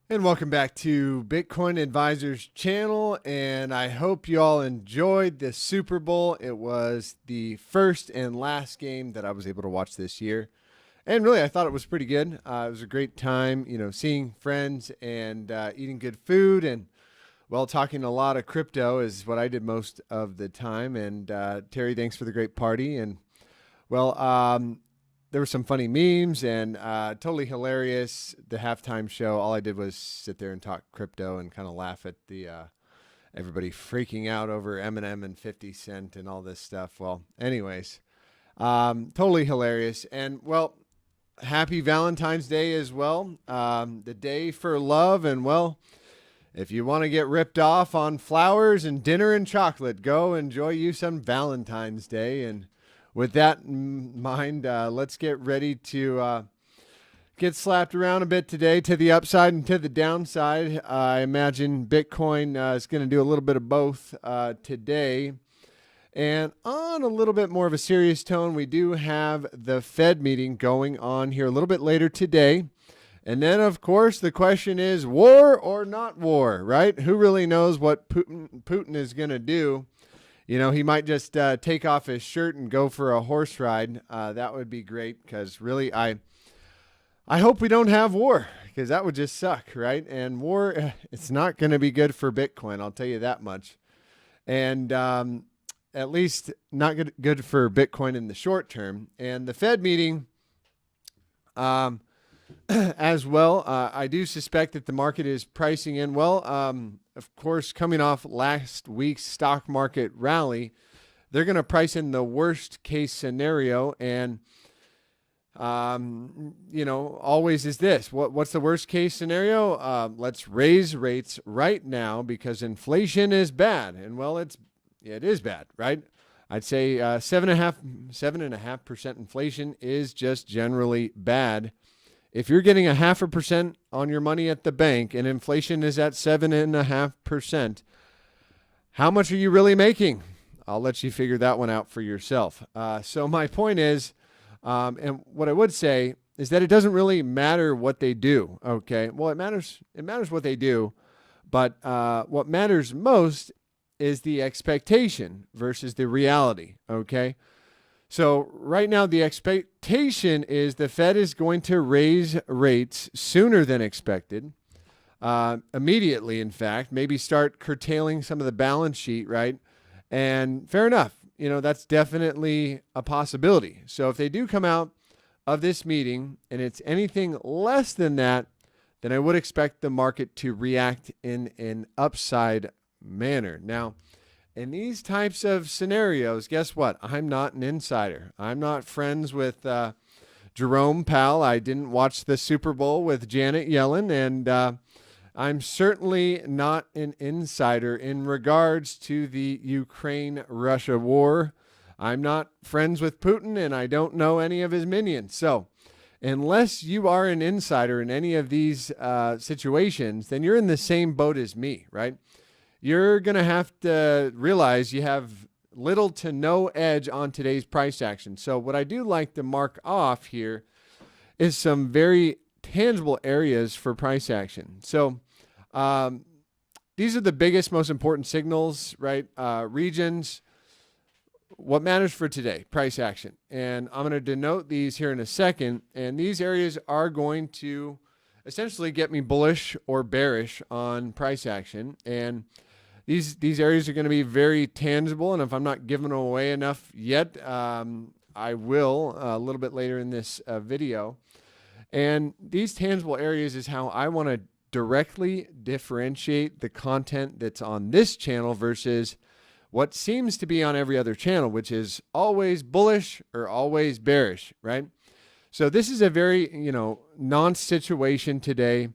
And welcome back to Bitcoin Advisors channel. And I hope you all enjoyed the Super Bowl. It was the first and last game that I was able to watch this year. And really, I thought it was pretty good. It was a great time, seeing friends and eating good food. And, well, talking a lot of crypto is what I did most of the time. And Terry, thanks for the great party. And, well, there were some funny memes and totally hilarious. The halftime show, all I did was sit there and talk crypto and kind of laugh at the everybody freaking out over Eminem and 50 Cent and all this stuff. Well, anyways, totally hilarious. And, well, happy Valentine's Day as well. The day for love. And, well, if you want to get ripped off on flowers and dinner and chocolate, go enjoy you some Valentine's Day. And with that in mind, let's get ready to get slapped around a bit today to the upside and to the downside. I imagine Bitcoin is going to do a little bit of both today. And on a little bit more of a serious tone, we do have the Fed meeting going on here a little bit later today. And then, of course, the question is war or not war, right? Who really knows what Putin is going to do? You know, he might just take off his shirt and go for a horse ride. That would be great because really I hope we don't have war because that would just suck, right? And war, it's not going to be good for Bitcoin. I'll tell you that much. And at least not good for Bitcoin in the short term. And the Fed meeting as well, I do suspect that the market is pricing in, well, of course, coming off last week's stock market rally, they're going to price in the worst case scenario. And, always is this. What's the worst case scenario? Let's raise rates right now because inflation is bad. And, well, it is bad, right? I'd say 7.5% inflation is just generally bad. If you're getting 0.5% on your money at the bank and inflation is at 7.5%, how much are you really making? I'll let you figure that one out for yourself. So my point is, and what I would say is that it doesn't really matter what they do. Okay, well, it matters. It matters what they do, but what matters most is the expectation versus the reality. Okay. So right now, the expectation is the Fed is going to raise rates sooner than expected, immediately, in fact, maybe start curtailing some of the balance sheet, right? And fair enough, that's definitely a possibility. So if they do come out of this meeting and it's anything less than that, then I would expect the market to react in an upside manner. Now, in these types of scenarios, guess what? I'm not an insider. I'm not friends with Jerome Powell. I didn't watch the Super Bowl with Janet Yellen, and I'm certainly not an insider in regards to the Ukraine-Russia war. I'm not friends with Putin, and I don't know any of his minions. So unless you are an insider in any of these situations, then you're in the same boat as me, right? You're going to have to realize you have little to no edge on today's price action. So what I do like to mark off here is some very tangible areas for price action. So these are the biggest, most important signals, right? Regions. What matters for today? Price action. And I'm going to denote these here in a second. And these areas are going to essentially get me bullish or bearish on price action. And these areas are going to be very tangible, and if I'm not giving them away enough yet, I will a little bit later in this video. And these tangible areas is how I want to directly differentiate the content that's on this channel versus what seems to be on every other channel, which is always bullish or always bearish, right? So this is a very, non-situation today.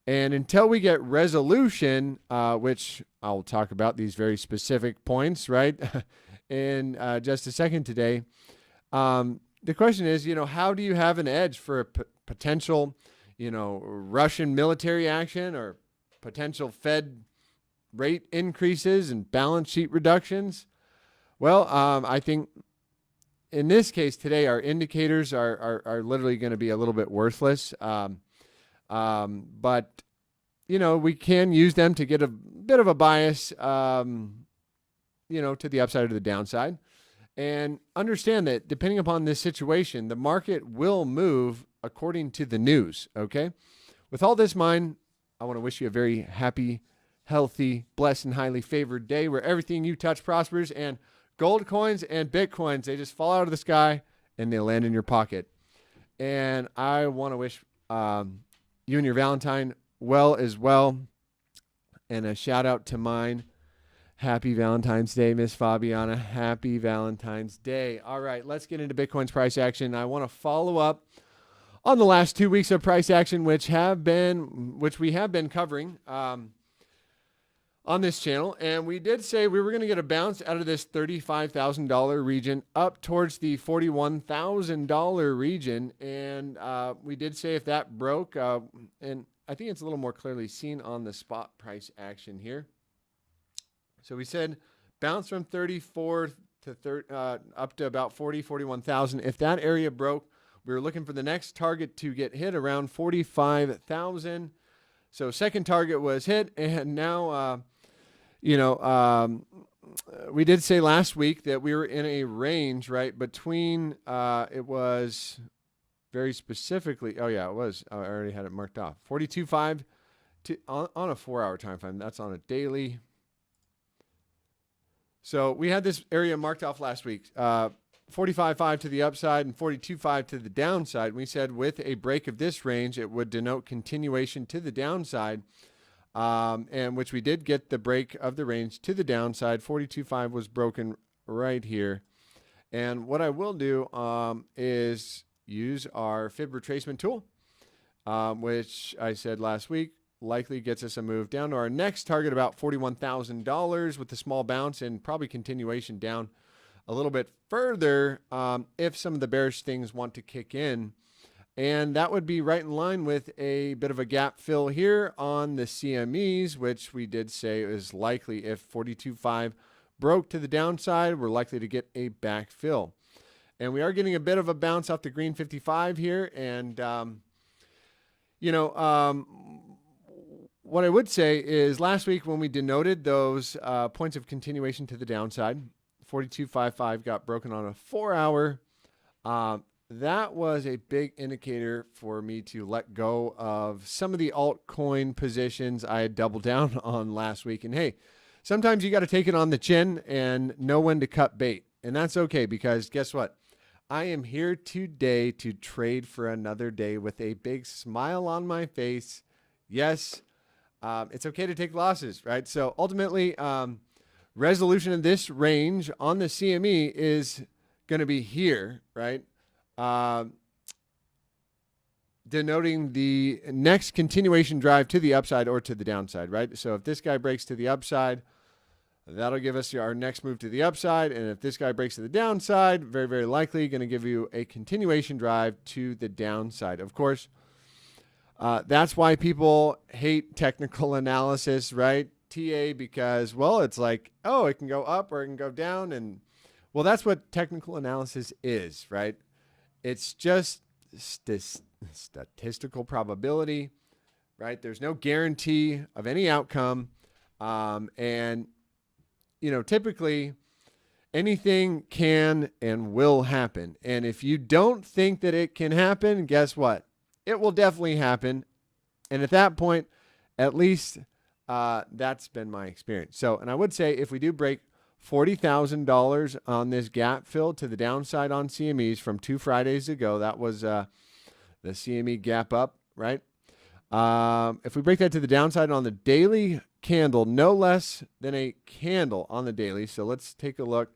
And until we get resolution, which I'll talk about these very specific points, right, in just a second today, the question is, how do you have an edge for a potential, Russian military action or potential Fed rate increases and balance sheet reductions? Well, I think in this case today, our indicators are literally going to be a little bit worthless. But we can use them to get a bit of a bias, to the upside or the downside. And understand that depending upon this situation, the market will move according to the news, okay? With all this in mind, I want to wish you a very happy, healthy, blessed, and highly favored day where everything you touch prospers, and gold coins and Bitcoins, they just fall out of the sky and they land in your pocket. And I want to wish you and your Valentine well as well. And a shout out to mine. Happy Valentine's Day, Miss Fabiana. Happy Valentine's Day. All right, let's get into Bitcoin's price action. I want to follow up on the last 2 weeks of price action, which we have been covering on this channel. And we did say we were going to get a bounce out of this $35,000 region up towards the $41,000 region. And we did say if that broke, and I think it's a little more clearly seen on the spot price action here. So we said bounce from 34 to up to about 41,000. If that area broke, we were looking for the next target to get hit around 45,000. So second target was hit, and now, we did say last week that we were in a range, right, between, it was very specifically, oh yeah, it was, I already had it marked off, 42.5 on a 4-hour time frame. That's on a daily. So we had this area marked off last week, 45.5 to the upside and 42.5 to the downside. We said with a break of this range, it would denote continuation to the downside, and which we did get the break of the range to the downside. 42.5 was broken right here. And what I will do is use our fib retracement tool, which I said last week likely gets us a move down to our next target, about $41,000 with a small bounce and probably continuation down a little bit further if some of the bearish things want to kick in. And that would be right in line with a bit of a gap fill here on the CMEs, which we did say is likely if 42.5 broke to the downside, we're likely to get a back fill. And we are getting a bit of a bounce off the green 55 here. And, what I would say is last week when we denoted those points of continuation to the downside, 42.55 got broken on a 4-hour. That was a big indicator for me to let go of some of the altcoin positions I had doubled down on last week. And hey, sometimes you got to take it on the chin and know when to cut bait. And that's okay, because guess what? I am here today to trade for another day with a big smile on my face. Yes, it's okay to take losses, right? So ultimately, resolution of this range on the CME is going to be here, right? Denoting the next continuation drive to the upside or to the downside, right? So if this guy breaks to the upside, that'll give us our next move to the upside. And if this guy breaks to the downside, very, very likely going to give you a continuation drive to the downside. Of course, that's why people hate technical analysis, right? TA, because, well, it's like, oh, it can go up or it can go down. And, well, that's what technical analysis is, right? It's just statistical probability, right? There's no guarantee of any outcome. And, typically anything can and will happen. And if you don't think that it can happen, guess what? It will definitely happen. And at that point, at least that's been my experience. So, and I would say if we do break $40,000 on this gap fill to the downside on CMEs from 2 Fridays ago, that was the CME gap up, right? If we break that to the downside on the daily candle, no less than a candle on the daily. So let's take a look.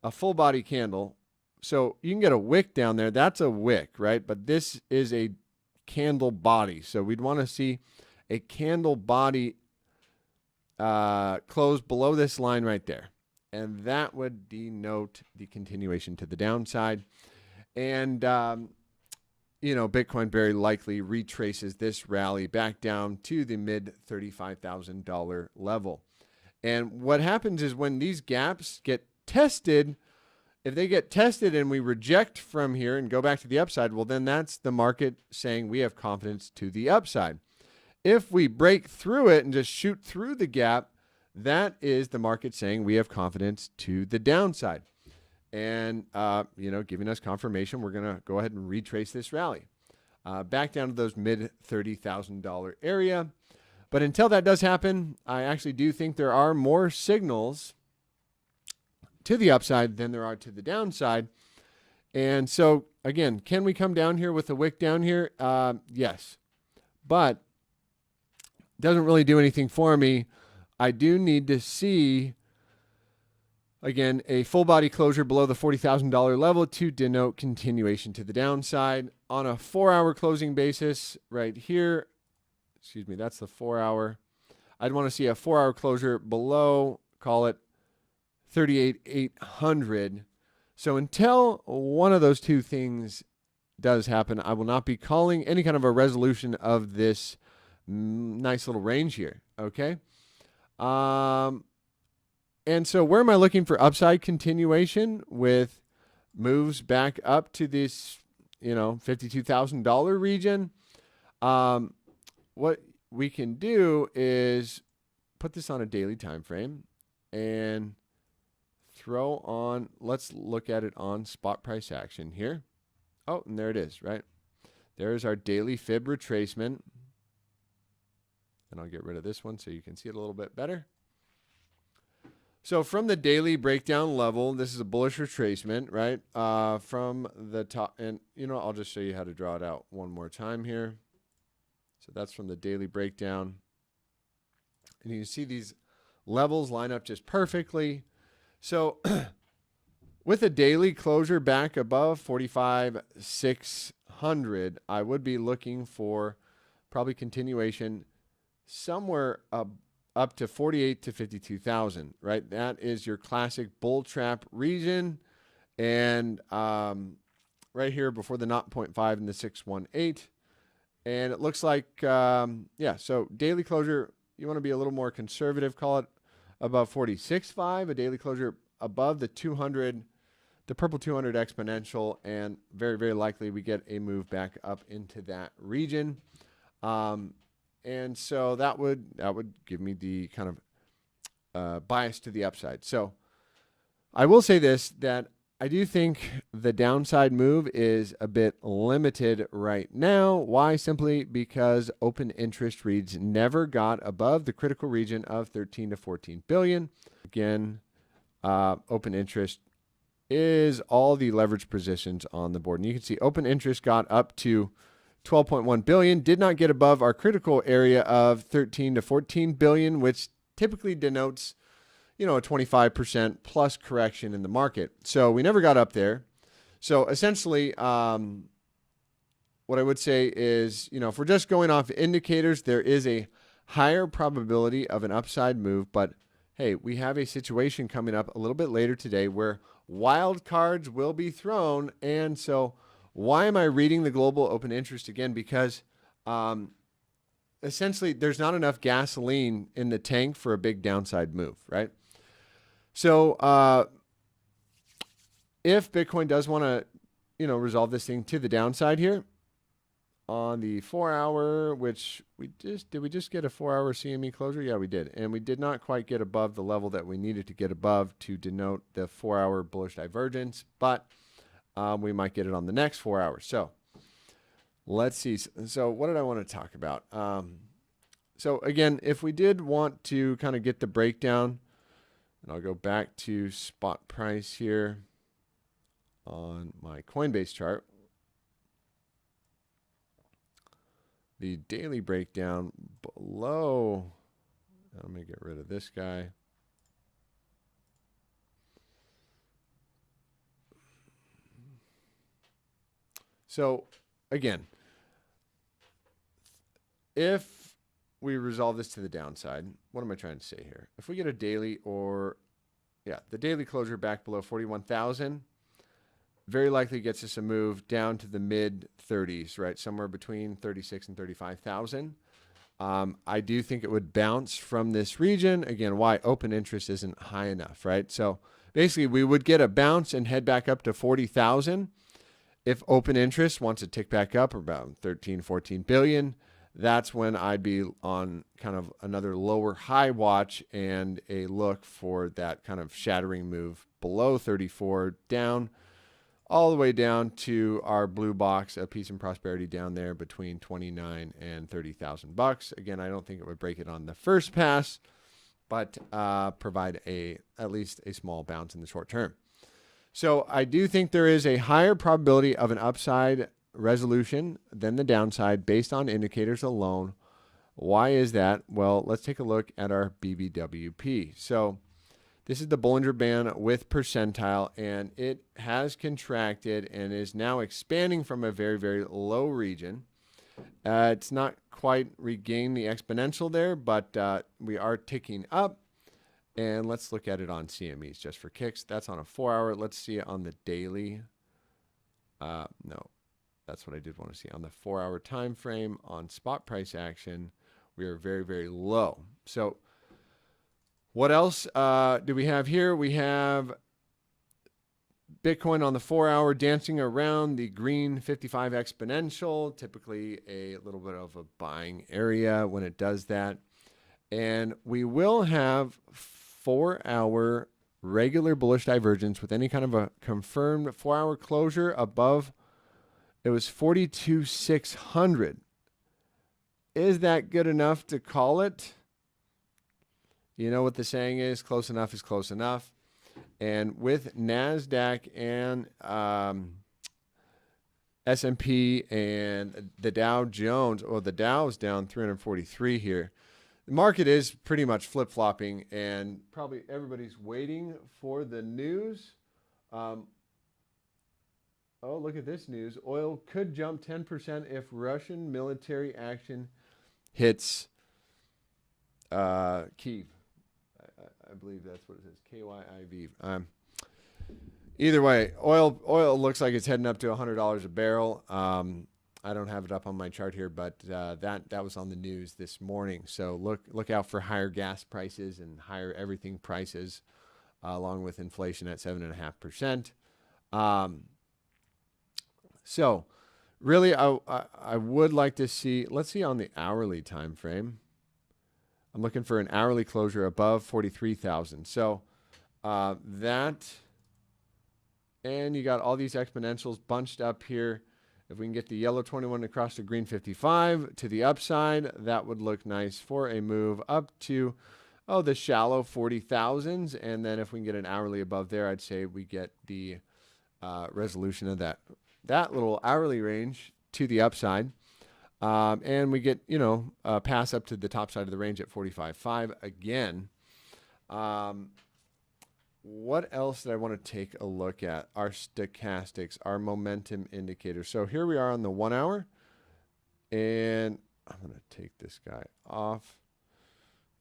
A full body candle. So you can get a wick down there. That's a wick, right? But this is a candle body. So we'd want to see a candle body close below this line right there. And that would denote the continuation to the downside. And, Bitcoin very likely retraces this rally back down to the mid $35,000 level. And what happens is when these gaps get tested, if they get tested and we reject from here and go back to the upside, well, then that's the market saying we have confidence to the upside. If we break through it and just shoot through the gap, that is the market saying we have confidence to the downside. And, giving us confirmation, we're going to go ahead and retrace this rally back down to those mid $30,000 area. But until that does happen, I actually do think there are more signals to the upside than there are to the downside. And so, again, can we come down here with a wick down here? Yes. But doesn't really do anything for me. I do need to see, again, a full body closure below the $40,000 level to denote continuation to the downside. On a 4-hour closing basis right here, that's the 4-hour. I'd want to see a 4-hour closure below, call it 38,800. So until one of those two things does happen, I will not be calling any kind of a resolution of this nice little range here, okay? And so where am I looking for upside continuation with moves back up to this, $52,000 region? What we can do is put this on a daily time frame and throw on, let's look at it on spot price action here. Oh, and there it is, right? There's our daily fib retracement. And I'll get rid of this one so you can see it a little bit better. So from the daily breakdown level, this is a bullish retracement, right? From the top, and I'll just show you how to draw it out one more time here. So that's from the daily breakdown. And you can see these levels line up just perfectly. So with a daily closure back above 45,600, I would be looking for probably continuation somewhere up to 48 to 52,000, right? That is your classic bull trap region. And right here before the 0.5 and the 618. And it looks like, so daily closure, you want to be a little more conservative, call it above 46.5, a daily closure above the 200, the purple 200 exponential, and very, very likely we get a move back up into that region. And so that would give me the kind of bias to the upside. So I will say this, that I do think the downside move is a bit limited right now. Why? Simply because open interest reads never got above the critical region of 13 to 14 billion. Again, open interest is all the leverage positions on the board. And you can see open interest got up to 12.1 billion, did not get above our critical area of 13 to 14 billion, which typically denotes, a 25% plus correction in the market. So we never got up there. So essentially, what I would say is, if we're just going off indicators, there is a higher probability of an upside move. But hey, we have a situation coming up a little bit later today where wild cards will be thrown. And so why am I reading the global open interest again? Because essentially there's not enough gasoline in the tank for a big downside move, right? So if Bitcoin does want to, resolve this thing to the downside here on the 4-hour, which did we just get a 4-hour CME closure? Yeah, we did. And we did not quite get above the level that we needed to get above to denote the 4-hour bullish divergence, but we might get it on the next 4 hours. So let's see. So what did I want to talk about? So again, if we did want to kind of get the breakdown, and I'll go back to spot price here on my Coinbase chart. The daily breakdown below, I'm going to get rid of this guy. So again, if we resolve this to the downside, what am I trying to say here? If we get a daily the daily closure back below 41,000, very likely gets us a move down to the mid 30s, right? Somewhere between 36 and 35,000. I do think it would bounce from this region. Again, why? Open interest isn't high enough, right? So basically we would get a bounce and head back up to 40,000. If open interest wants to tick back up about 13, 14 billion, that's when I'd be on kind of another lower high watch and a look for that kind of shattering move below 34 down, all the way down to our blue box of peace and prosperity down there between 29 and 30,000 bucks. Again, I don't think it would break it on the first pass, but provide at least a small bounce in the short term. So I do think there is a higher probability of an upside resolution than the downside based on indicators alone. Why is that? Well, let's take a look at our BBWP. So this is the Bollinger Band with percentile, and it has contracted and is now expanding from a very, very low region. It's not quite regained the exponential there, but we are ticking up. And let's look at it on CMEs just for kicks. That's on a 4-hour. Let's see it on the daily. No, that's what I did want to see. On the 4-hour time frame on spot price action, we are very, very low. So what else do we have here? We have Bitcoin on the 4-hour dancing around the green 55 exponential, typically a little bit of a buying area when it does that. And we will have 4-hour regular bullish divergence with any kind of a confirmed 4-hour closure above. It was 42,600. Is that good enough to call it? You know what the saying is, close enough is close enough. And with NASDAQ and S&P and the Dow Jones, well, the Dow is down 343 here. The market is pretty much flip-flopping, and probably everybody's waiting for the news. Oh, look at this news. Oil could jump 10% if Russian military action hits Kyiv. I believe that's what it says, K-Y-I-V. Either way, oil looks like it's heading up to $100 a barrel. I don't have it up on my chart here, but that was on the news this morning. So look out for higher gas prices and higher everything prices, along with inflation at 7.5%. So really, I would like to see. Let's see on the hourly time frame. I'm looking for an hourly closure above 43,000. So that, and you got all these exponentials bunched up here. If we can get the yellow 21 across the green 55 to the upside, that would look nice for a move up to, the shallow 40,000s. And then if we can get an hourly above there, I'd say we get the resolution of that little hourly range to the upside. And we get, pass up to the top side of the range at 45.5 again. What else did I want to take a look at? Our stochastics, our momentum indicators. So here we are on the 1 hour, and I'm going to take this guy off.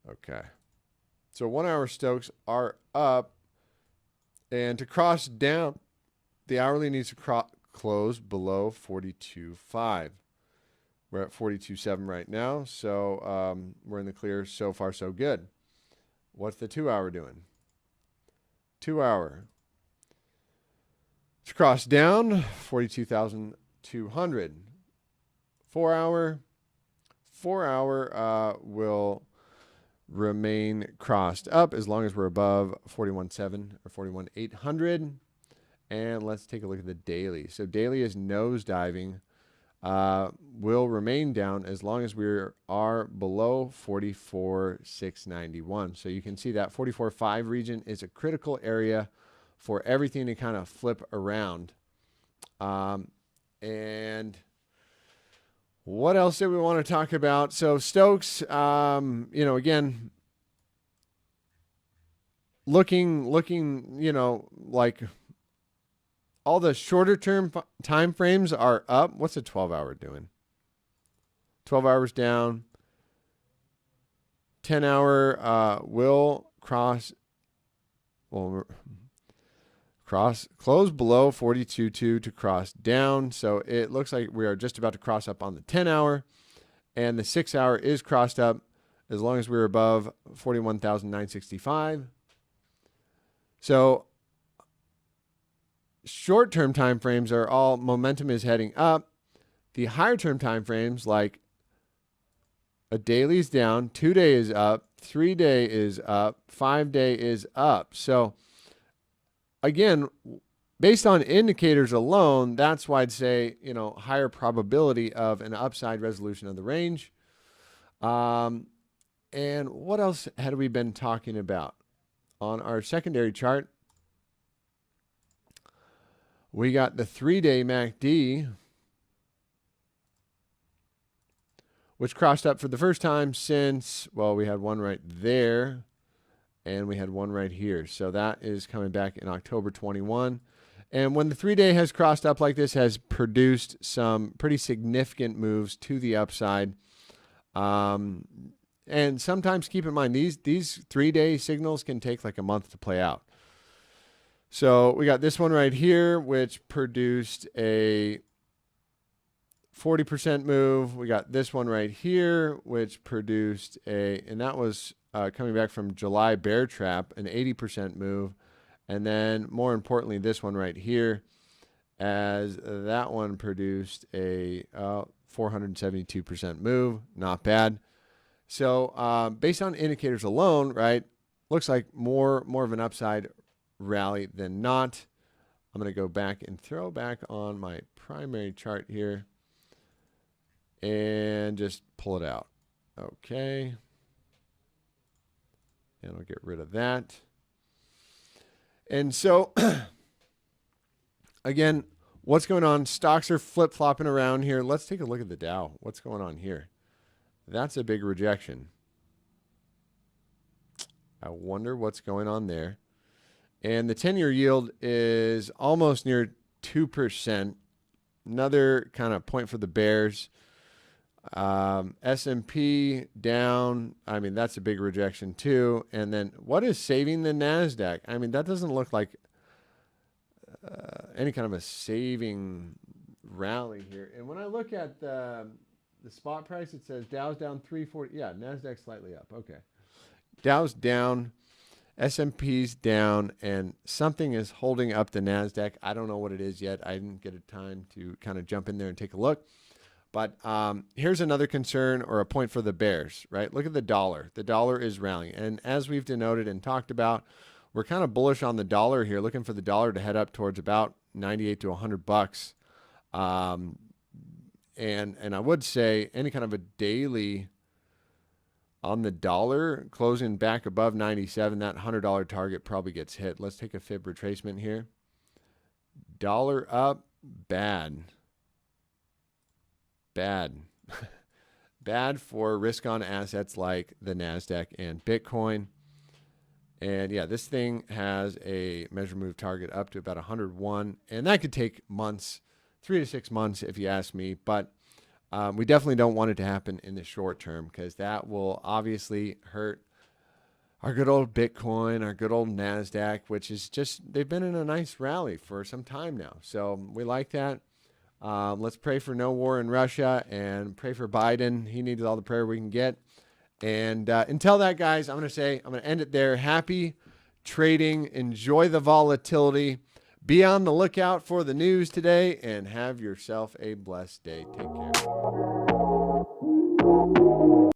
Okay. So 1 hour Stokes are up, and to cross down, the hourly needs to close below 42.5. We're at 42.7 right now, so we're in the clear. So far, so good. What's the 2 hour doing? 2 hour. It's crossed down, 42,200. 4 hour. 4 hour will remain crossed up as long as we're above 41.7 or 41,800. And let's take a look at the daily. So daily is nosediving. Will remain down as long as we are below 44,691. So you can see that 44.5 region is a critical area for everything to kind of flip around. And what else did we want to talk about? So Stokes, again, looking, like all the shorter term time frames are up. What's a 12-hour doing? 12 hours down. 10-hour will close below 42.2 to cross down. So it looks like we are just about to cross up on the 10-hour, and the 6-hour is crossed up as long as we're above 41,965. So short-term time frames are all momentum is heading up. The higher-term time frames, like A daily is down, 2-day is up, 3-day is up, 5-day is up. So again, based on indicators alone, that's why I'd say, higher probability of an upside resolution of the range. And what else had we been talking about? On our secondary chart, we got the 3-day MACD, which crossed up for the first time since, well, we had one right there, and we had one right here. So that is coming back in October 21. And when the 3-day has crossed up like this, has produced some pretty significant moves to the upside. And sometimes keep in mind, these 3-day signals can take like a month to play out. So we got this one right here, which produced a 40% move. We got this one right here, which produced and that was coming back from July bear trap, an 80% move. And then more importantly, this one right here, as that one produced a 472% move. Not bad. So based on indicators alone, right, looks like more of an upside rally than not. I'm going to go back and throw back on my primary chart here and just pull it out. Okay. And I'll get rid of that. And so, again, what's going on? Stocks are flip-flopping around here. Let's take a look at the Dow. What's going on here? That's a big rejection. I wonder what's going on there. And the 10-year yield is almost near 2%. Another kind of point for the bears. S&P down. I mean, that's a big rejection too. And then what is saving the NASDAQ? I mean, that doesn't look like any kind of a saving rally here. And when I look at the spot price, it says Dow's down 340. Yeah, NASDAQ slightly up. Okay. Dow's down, S&P's down, and something is holding up the NASDAQ. I don't know what it is yet. I didn't get a time to kind of jump in there and take a look. But here's another concern or a point for the bears, right? Look at the dollar. The dollar is rallying. And as we've denoted and talked about, we're kind of bullish on the dollar here, looking for the dollar to head up towards about 98 to 100 bucks. And I would say any kind of a daily on the dollar closing back above 97, that $100 target probably gets hit. Let's take a fib retracement here. Dollar up, bad. Bad. Bad for risk on assets like the NASDAQ and Bitcoin. And yeah, this thing has a measure move target up to about 101. And that could take months, 3 to 6 months if you ask me. But we definitely don't want it to happen in the short term, because that will obviously hurt our good old Bitcoin, our good old NASDAQ, which is just, they've been in a nice rally for some time now. So we like that. Let's pray for no war in Russia and pray for Biden. He needs all the prayer we can get. And until that, guys, I'm going to end it there. Happy trading. Enjoy the volatility. Be on the lookout for the news today, and have yourself a blessed day. Take care.